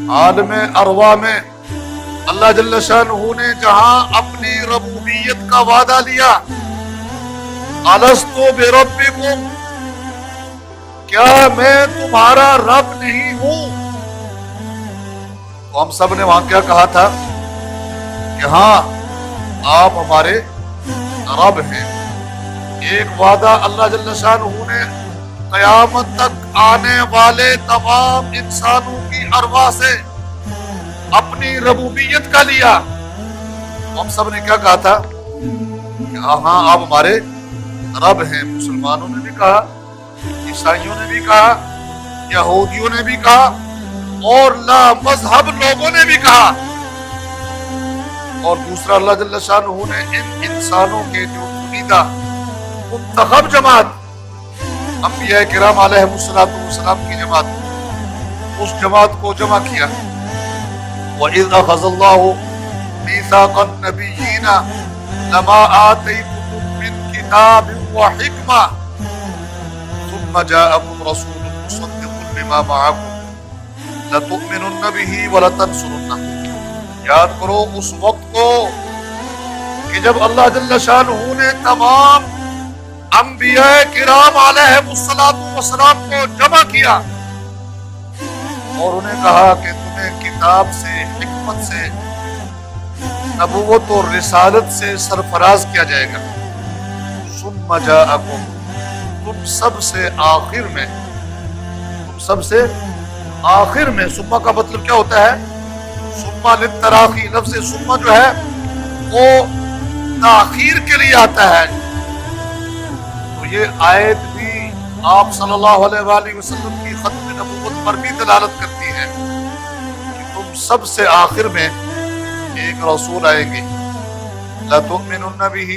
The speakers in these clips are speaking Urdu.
عالم ارواح میں اللہ جل شانہ نے جہاں اپنی ربوبیت کا وعدہ لیا، الستو بربکم، کیا میں تمہارا رب نہیں ہوں؟ تو ہم سب نے وہاں کیا کہا تھا کہ ہاں آپ ہمارے رب ہیں۔ ایک وعدہ اللہ جل شانہ نے قیامت تک آنے والے تمام انسانوں کی ارواح سے اپنی ربوبیت کا لیا۔ ہم سب نے کیا کہا تھا کہ ہاں آپ ہمارے رب ہیں۔ مسلمانوں نے بھی کہا، عیسائیوں نے بھی کہا، یہودیوں نے بھی کہا، اور لا مذہب لوگوں نے بھی کہا۔ اور دوسرا اللہ جل شانہ نے ان انسانوں کے جو چنیدہ منتخب جماعت انبیاء کرام علیہ السلام کی جماعت، اس جماعت کو جمع کیا۔ وَإِذْ أَخَذَ اللَّهُ مِيثَاقَ النَّبِيِّينَ لَمَا آتَيْتُكُم مِّن كِتَابٍ وَحِكْمَةٍ ثُمَّ جَاءَكُمْ رَسُولٌ مُصَدِّقٌ لِّمَا مَعَكُمْ لَتُؤْمِنُنَّ بِهِ وَلَتَنصُرُنَّهُ۔ یاد کرو اس وقت کو کہ جب اللہ جل شانہ نے تمام انبیاء کرام علیہ السلام کو جمع کیا اور انہیں کہا کہ تمہیں کتاب سے، حکمت سے، نبوت اور رسالت سے سرفراز کیا جائے گا۔ ثم جاءکم، تم سب سے آخر میں، ثم کا مطلب کیا ہوتا ہے؟ ثم للتراخی، لفظ ثم جو ہے وہ تاخیر کے لیے آتا ہے۔ تو یہ آیت بھی آپ صلی اللہ علیہ وآلہ وسلم کی ختم نبوت پر بھی دلالت کرتی ہے کہ تم سب سے آخر میں ایک رسول آئیں گے۔ لَتُؤْمِنُنَّ بِهِ،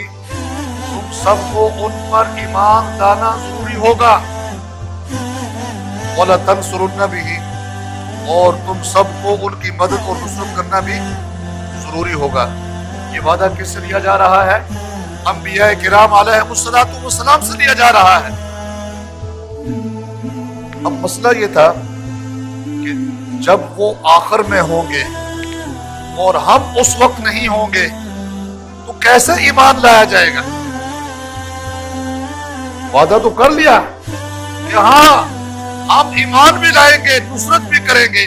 تم سب کو ان پر ایمان لانا ضروری ہوگا۔ وَلَتَنْصُرُنَّ بِهِ، اور تم سب کو ان کی مدد اور نصرت کرنا بھی ضروری ہوگا۔ یہ وعدہ کس سے لیا جا رہا ہے؟ انبیاء کرام علیہ السلام سے لیا جا رہا ہے۔ اب مسئلہ یہ تھا کہ جب وہ آخر میں ہوں گے اور ہم اس وقت نہیں ہوں گے تو کیسے ایمان لایا جائے گا؟ وعدہ تو کر لیا کہ ہاں ہم ایمان بھی لائیں گے، نصرت بھی کریں گے،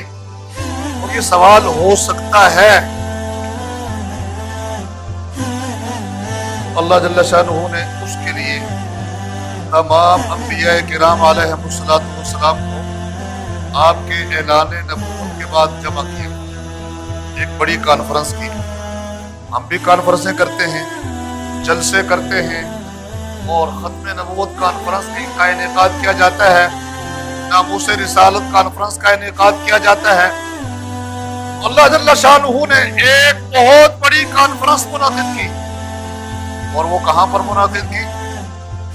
اور یہ سوال ہو سکتا ہے۔ اللہ جل شانہ نے اس کے لیے تمام انبیاء کرام علیہ السلام کو آپ کے اعلان نبوت کے بعد جمع کیا، ایک بڑی کانفرنس کی۔ ہم بھی کانفرنسیں کرتے ہیں، جلسے کرتے ہیں، اور ختم نبوت کانفرنس کا انعقاد کیا جاتا ہے، ناموس رسالت کانفرنس کا انعقاد کیا جاتا ہے۔ اللہ جل شانہ نے ایک بہت بڑی کانفرنس منعقد کی، اور وہ کہاں پر منعقد کی؟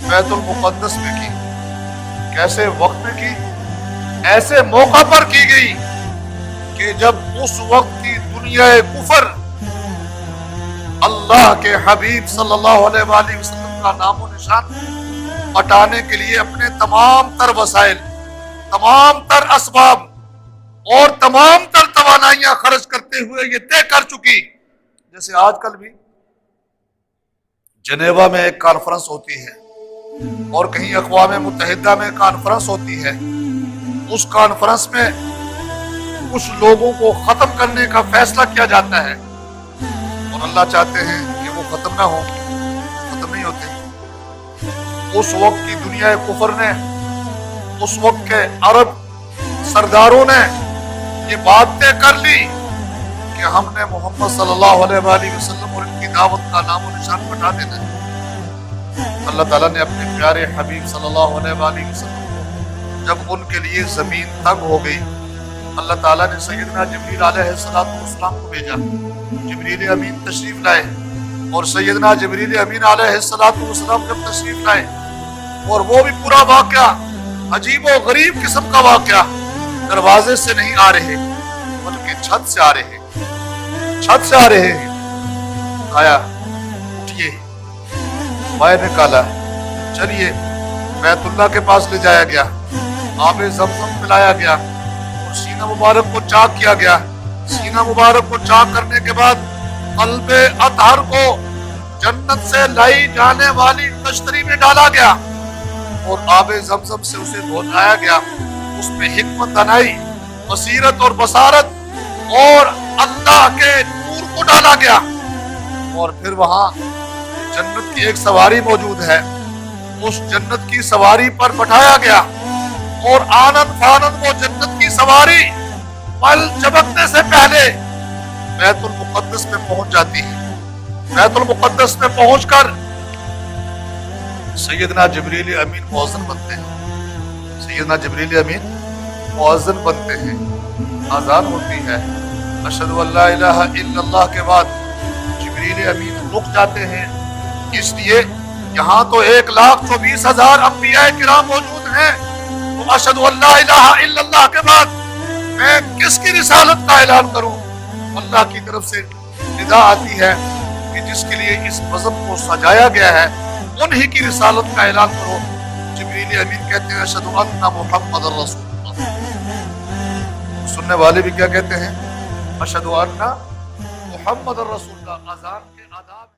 بیت المقدس میں کی۔ کیسے وقت میں کی؟ ایسے موقع پر کی گئی کہ جب اس وقت کی دنیا کفر اللہ کے حبیب صلی اللہ علیہ وآلہ وسلم کا نام و نشان مٹانے کے لیے اپنے تمام تر وسائل، تمام تر اسباب اور تمام تر توانائیاں خرچ کرتے ہوئے یہ طے کر چکی۔ جیسے آج کل بھی جنیوا میں ایک کانفرنس ہوتی ہے اور کہیں اقوام متحدہ میں کانفرنس ہوتی ہے، اس کانفرنس میں کچھ لوگوں کو ختم کرنے کا فیصلہ کیا جاتا ہے، اور اللہ چاہتے ہیں کہ وہ ختم نہ ہو، ختم نہیں ہوتے۔ اس وقت کی دنیا کفر نے، اس وقت کے عرب سرداروں نے یہ بات طے کر لی کہ ہم نے محمد صلی اللہ علیہ وآلہ وسلم اور ان کی دعوت کا نام و نشان مٹا دینا ہے۔ اللہ تعالیٰ نے اپنے پیارے حبیب صلی اللہ علیہ وآلہ وسلم کو جب ان کے لیے زمین تنگ ہو گئی، اللہ تعالیٰ نے سیدنا جبریل علیہ السلام کو بھیجا۔ جبریل امین تشریف لائے، اور سیدنا جبریل امین علیہ السلام جب تشریف لائے، اور وہ بھی پورا واقعہ عجیب و غریب قسم کا واقعہ، دروازے سے نہیں آ رہے بلکہ چھت سے آ رہے ہیں۔ آیا، اٹھیے، باہر نکالا، چلیے بیت اللہ کے پاس لے جایا گیا۔ آب زمزم پلایا گیا اور سینہ مبارک کو چاک کیا گیا. سینہ مبارک کو چاک کرنے کے بعد قلب اطہر کو جنت سے لائی جانے والی کشتری میں ڈالا گیا اور آب زمزم سے اسے دھولایا گیا. اس میں حکمت دانائی، بصیرت اور بصارت اور اللہ کے نور کو ڈالا گیا. اور پھر وہاں جنت کی ایک سواری موجود ہے، اس جنت کی سواری پر بٹھایا گیا اور آنن فانن وہ جنت کی سواری پل جھپکنے سے پہلے بیت المقدس میں پہنچ جاتی ہے. بیت المقدس میں پہنچ کر سیدنا جبریل امین مؤذن بنتے ہیں. سیدنا جبریل امین مؤذن بنتے ہیں. اذان ہوتی ہے، اشہد ان لا الہ الا اللہ کے بعد جبریل امین رک جاتے ہیں. اس لیے یہاں تو 1,24,000 انبیاء کرام موجود ہیں، تو اشہد ان لا الہ الا اللہ کے بعد میں کس کی رسالت کا اعلان کروں؟ اللہ کی طرف سے ندا آتی ہے کہ جس کے لیے اس مذہب کو سجایا گیا ہے انہی کی رسالت کا اعلان کرو. جبریل امین کہتے ہیں اشہد ان محمد رسول اللہ. سننے والے بھی کیا کہتے ہیں؟ اشہد ان محمد رسول اللہ. اذان کے آداب